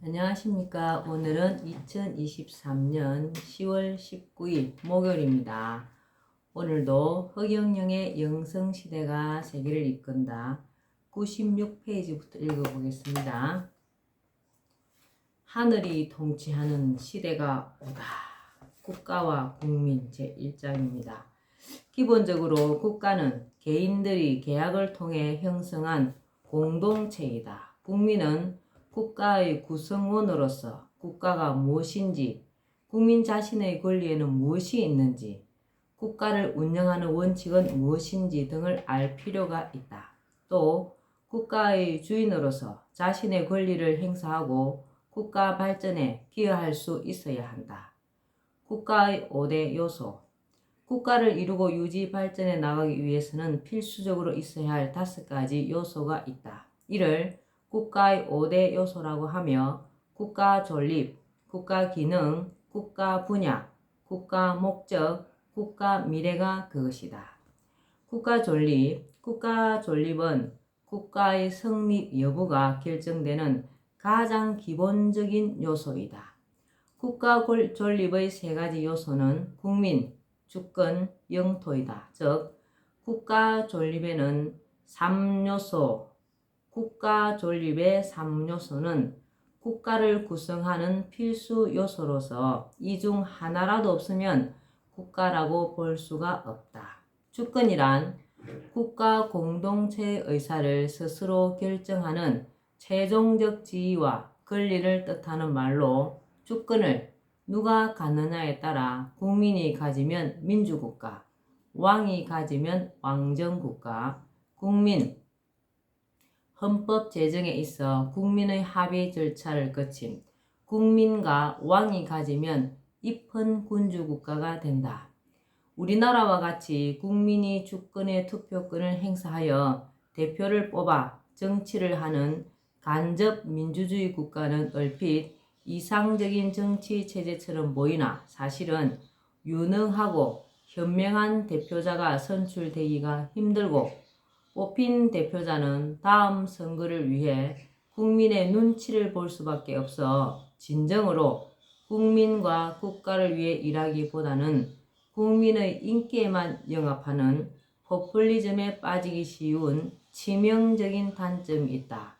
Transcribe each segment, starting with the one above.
안녕하십니까. 오늘은 2023년 10월 19일 목요일입니다. 오늘도 허경영의 영성시대가 세계를 이끈다 96페이지부터 읽어보겠습니다. 하늘이 통치하는 시대가 오다. 국가와 국민 제1장입니다. 기본적으로 국가는 개인들이 계약을 통해 형성한 공동체이다. 국민은 국가의 구성원으로서 국가가 무엇인지, 국민 자신의 권리에는 무엇이 있는지, 국가를 운영하는 원칙은 무엇인지 등을 알 필요가 있다. 또 국가의 주인으로서 자신의 권리를 행사하고 국가 발전에 기여할 수 있어야 한다. 국가의 5대 요소. 국가를 이루고 유지 발전해 나가기 위해서는 필수적으로 있어야 할 5가지 요소가 있다. 이를 국가의 5대 요소라고 하며 국가 존립, 국가 기능, 국가 분야, 국가 목적, 국가 미래가 그것이다. 국가 존립은 국가의 성립 여부가 결정되는 가장 기본적인 요소이다. 국가 존립의 3가지 요소는 국민, 주권, 영토이다. 즉, 국가 존립의 3요소는 국가를 구성하는 필수 요소로서 이 중 하나라도 없으면 국가라고 볼 수가 없다. 주권이란 국가 공동체의 의사를 스스로 결정하는 최종적 지위와 권리를 뜻하는 말로 주권을 누가 갖느냐에 따라 국민이 가지면 민주국가, 왕이 가지면 왕정국가, 국민, 헌법 제정에 있어 국민의 합의 절차를 거친 국민과 왕이 가지면 입헌 군주국가가 된다. 우리나라와 같이 국민이 주권의 투표권을 행사하여 대표를 뽑아 정치를 하는 간접 민주주의 국가는 얼핏 이상적인 정치 체제처럼 보이나 사실은 유능하고 현명한 대표자가 선출되기가 힘들고 뽑힌 대표자는 다음 선거를 위해 국민의 눈치를 볼 수밖에 없어 진정으로 국민과 국가를 위해 일하기보다는 국민의 인기에만 영합하는 포퓰리즘에 빠지기 쉬운 치명적인 단점이 있다.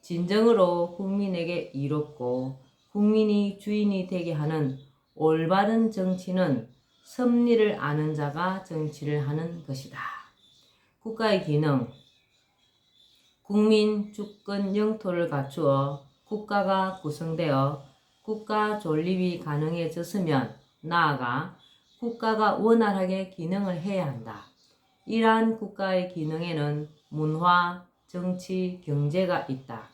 진정으로 국민에게 이롭고 국민이 주인이 되게 하는 올바른 정치는 섭리를 아는 자가 정치를 하는 것이다. 국가의 기능. 국민, 주권, 영토를 갖추어 국가가 구성되어 국가 존립이 가능해졌으면 나아가 국가가 원활하게 기능을 해야 한다. 이러한 국가의 기능에는 문화, 정치, 경제가 있다.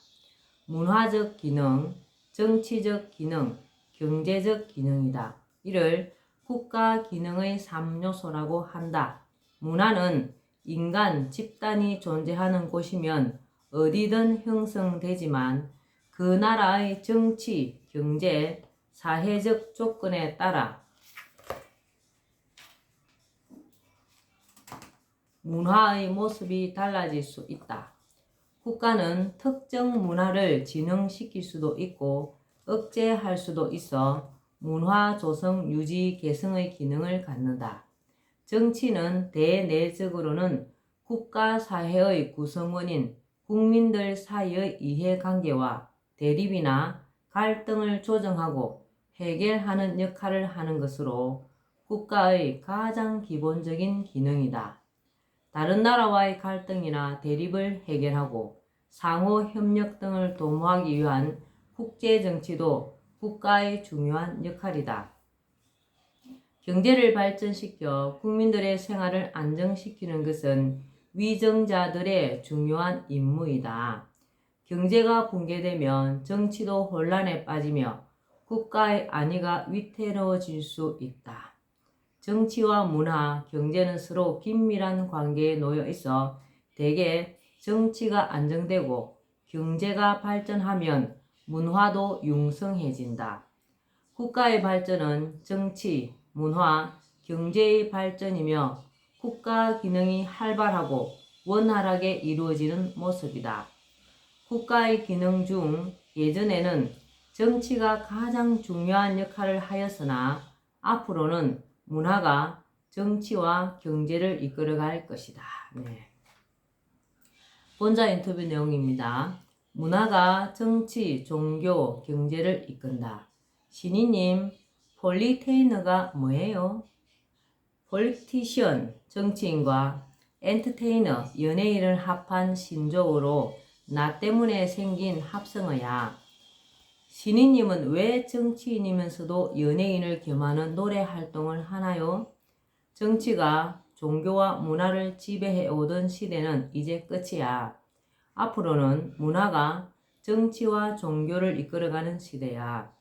문화적 기능, 정치적 기능, 경제적 기능이다. 이를 국가 기능의 3요소라고 한다. 문화는 인간, 집단이 존재하는 곳이면 어디든 형성되지만 그 나라의 정치, 경제, 사회적 조건에 따라 문화의 모습이 달라질 수 있다. 국가는 특정 문화를 진흥시킬 수도 있고 억제할 수도 있어 문화 조성, 유지, 계승의 기능을 갖는다. 정치는 대내적으로는 국가 사회의 구성원인 국민들 사이의 이해관계와 대립이나 갈등을 조정하고 해결하는 역할을 하는 것으로 국가의 가장 기본적인 기능이다. 다른 나라와의 갈등이나 대립을 해결하고 상호 협력 등을 도모하기 위한 국제정치도 국가의 중요한 역할이다. 경제를 발전시켜 국민들의 생활을 안정시키는 것은 위정자들의 중요한 임무이다. 경제가 붕괴되면 정치도 혼란에 빠지며 국가의 안위가 위태로워질 수 있다. 정치와 문화, 경제는 서로 긴밀한 관계에 놓여 있어 대개 정치가 안정되고 경제가 발전하면 문화도 융성해진다. 국가의 발전은 정치, 문화, 경제의 발전이며 국가 기능이 활발하고 원활하게 이루어지는 모습이다. 국가의 기능 중 예전에는 정치가 가장 중요한 역할을 하였으나 앞으로는 문화가 정치와 경제를 이끌어갈 것이다. 네. 본자 인터뷰 내용입니다. 문화가 정치, 종교, 경제를 이끈다. 신이님, 폴리테이너가 뭐예요? 폴리티션, 정치인과 엔터테이너, 연예인을 합한 신조어로 나 때문에 생긴 합성어야. 신이님은 왜 정치인이면서도 연예인을 겸하는 노래 활동을 하나요? 정치가 종교와 문화를 지배해 오던 시대는 이제 끝이야. 앞으로는 문화가 정치와 종교를 이끌어가는 시대야.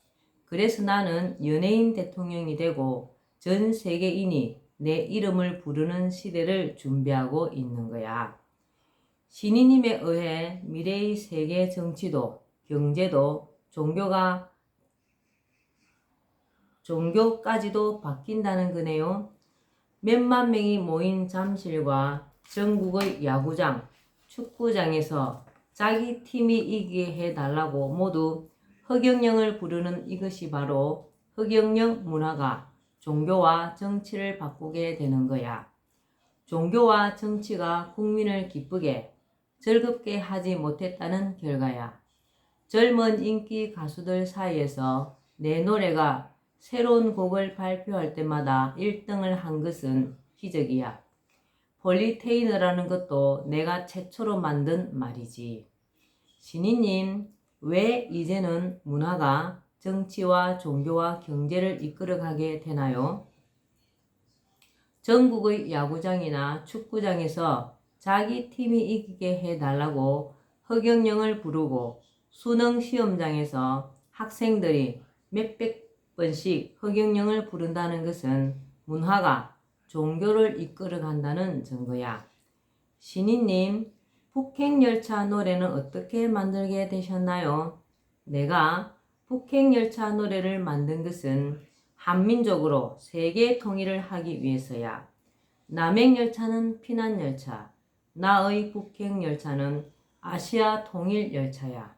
그래서 나는 연예인 대통령이 되고 전 세계인이 내 이름을 부르는 시대를 준비하고 있는 거야. 신이님에 의해 미래의 세계 정치도 경제도 종교까지도 바뀐다는 거네요. 몇만 명이 모인 잠실과 전국의 야구장, 축구장에서 자기 팀이 이기게 해달라고 모두 허경영을 부르는 이것이 바로 허경영 문화가 종교와 정치를 바꾸게 되는 거야. 종교와 정치가 국민을 기쁘게 즐겁게 하지 못했다는 결과야. 젊은 인기 가수들 사이에서 내 노래가 새로운 곡을 발표할 때마다 1등을 한 것은 기적이야. 폴리테이너라는 것도 내가 최초로 만든 말이지. 신이님, 왜 이제는 문화가 정치와 종교와 경제를 이끌어가게 되나요? 전국의 야구장이나 축구장에서 자기 팀이 이기게 해달라고 허경영을 부르고 수능 시험장에서 학생들이 몇백 번씩 허경영을 부른다는 것은 문화가 종교를 이끌어간다는 증거야. 신이님, 북행열차 노래는 어떻게 만들게 되셨나요? 내가 북행열차 노래를 만든 것은 한민족으로 세계 통일을 하기 위해서야. 남행열차는 피난열차, 나의 북행열차는 아시아 통일열차야.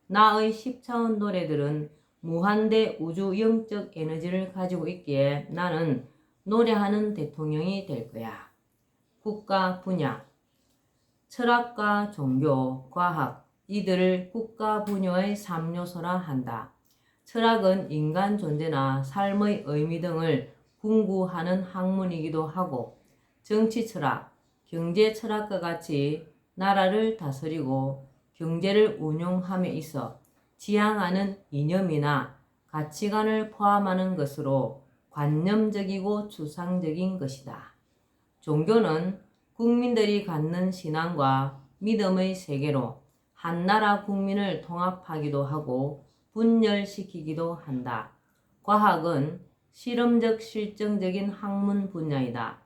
나의 10차원 노래들은 무한대 우주 영적 에너지를 가지고 있기에 나는 노래하는 대통령이 될 거야. 국가 분야, 철학과 종교, 과학, 이들을 국가 분야의 3요소라 한다. 철학은 인간 존재나 삶의 의미 등을 궁구하는 학문이기도 하고 정치 철학, 경제 철학과 같이 나라를 다스리고 경제를 운용함에 있어 지향하는 이념이나 가치관을 포함하는 것으로 관념적이고 추상적인 것이다. 종교는 국민들이 갖는 신앙과 믿음의 세계로 한 나라 국민을 통합하기도 하고 분열시키기도 한다. 과학은 실험적 실증적인 학문 분야이다.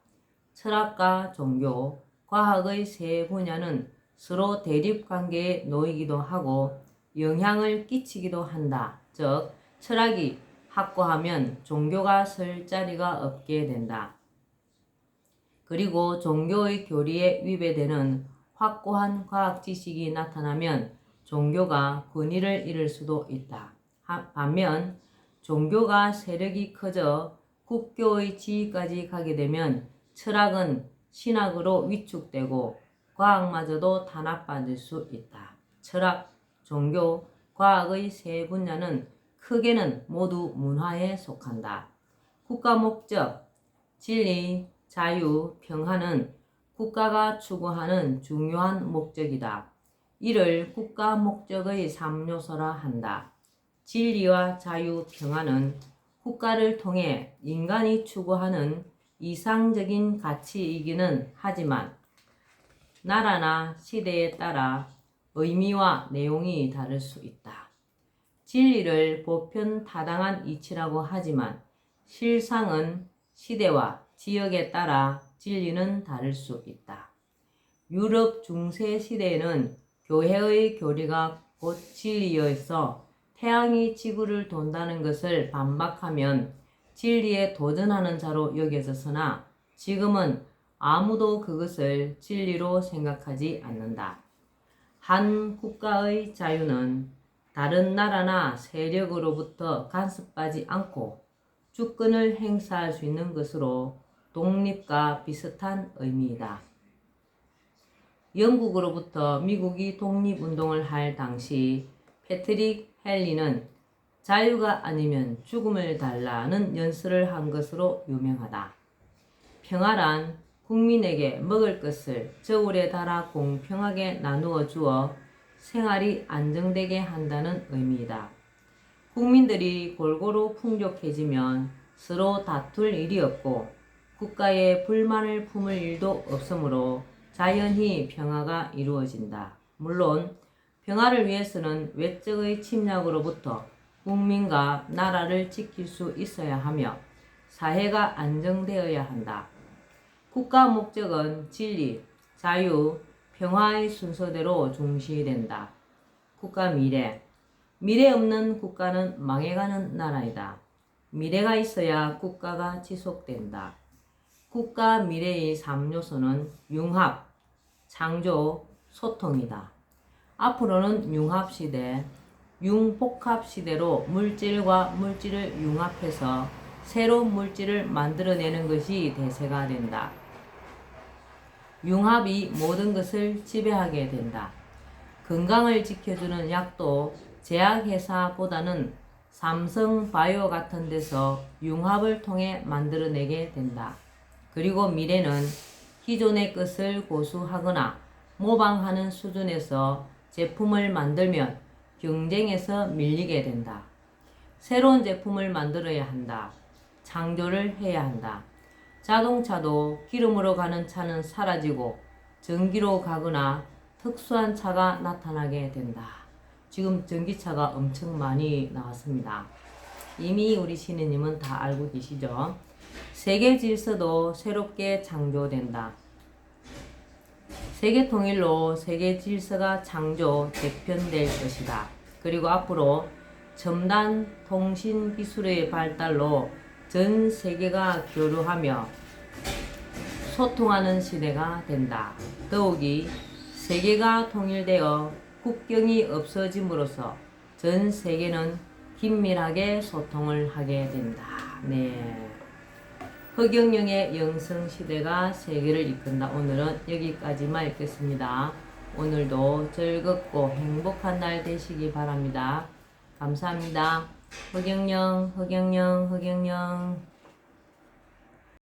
철학과 종교, 과학의 세 분야는 서로 대립관계에 놓이기도 하고 영향을 끼치기도 한다. 즉, 철학이 확고하면 종교가 설 자리가 없게 된다. 그리고 종교의 교리에 위배되는 확고한 과학 지식이 나타나면 종교가 권위를 잃을 수도 있다. 반면 종교가 세력이 커져 국교의 지위까지 가게 되면 철학은 신학으로 위축되고 과학마저도 탄압받을 수 있다. 철학, 종교, 과학의 세 분야는 크게는 모두 문화에 속한다. 국가 목적, 진리, 자유, 평화는 국가가 추구하는 중요한 목적이다. 이를 국가 목적의 3요소라 한다. 진리와 자유, 평화는 국가를 통해 인간이 추구하는 이상적인 가치이기는 하지만 나라나 시대에 따라 의미와 내용이 다를 수 있다. 진리를 보편 타당한 이치라고 하지만 실상은 시대와 지역에 따라 진리는 다를 수 있다. 유럽 중세 시대에는 교회의 교리가 곧 진리여서 태양이 지구를 돈다는 것을 반박하면 진리에 도전하는 자로 여겨졌으나 지금은 아무도 그것을 진리로 생각하지 않는다. 한 국가의 자유는 다른 나라나 세력으로부터 간섭하지 않고 주권을 행사할 수 있는 것으로 독립과 비슷한 의미이다. 영국으로부터 미국이 독립운동을 할 당시 패트릭 헨리는 자유가 아니면 죽음을 달라는 연설을 한 것으로 유명하다. 평화란 국민에게 먹을 것을 저울에 달아 공평하게 나누어 주어 생활이 안정되게 한다는 의미이다. 국민들이 골고루 풍족해지면 서로 다툴 일이 없고 국가에 불만을 품을 일도 없으므로 자연히 평화가 이루어진다. 물론 평화를 위해서는 외적의 침략으로부터 국민과 나라를 지킬 수 있어야 하며 사회가 안정되어야 한다. 국가 목적은 진리, 자유, 평화의 순서대로 중시된다. 국가 미래. 미래 없는 국가는 망해가는 나라이다. 미래가 있어야 국가가 지속된다. 국가 미래의 3요소는 융합, 창조, 소통이다. 앞으로는 융합시대, 융복합시대로 물질과 물질을 융합해서 새로운 물질을 만들어내는 것이 대세가 된다. 융합이 모든 것을 지배하게 된다. 건강을 지켜주는 약도 제약회사보다는 삼성바이오 같은 데서 융합을 통해 만들어내게 된다. 그리고 미래는 기존의 것을 고수하거나 모방하는 수준에서 제품을 만들면 경쟁에서 밀리게 된다. 새로운 제품을 만들어야 한다. 창조를 해야 한다. 자동차도 기름으로 가는 차는 사라지고 전기로 가거나 특수한 차가 나타나게 된다. 지금 전기차가 엄청 많이 나왔습니다. 이미 우리 신우님은 다 알고 계시죠? 세계 질서도 새롭게 창조된다. 세계 통일로 세계 질서가 창조, 재편될 것이다. 그리고 앞으로 첨단 통신 기술의 발달로 전 세계가 교류하며 소통하는 시대가 된다. 더욱이 세계가 통일되어 국경이 없어짐으로써 전 세계는 긴밀하게 소통을 하게 된다. 네. 허경영의 영성시대가 세계를 이끈다. 오늘은 여기까지만 읽겠습니다. 오늘도 즐겁고 행복한 날 되시기 바랍니다. 감사합니다. 허경영, 허경영, 허경영.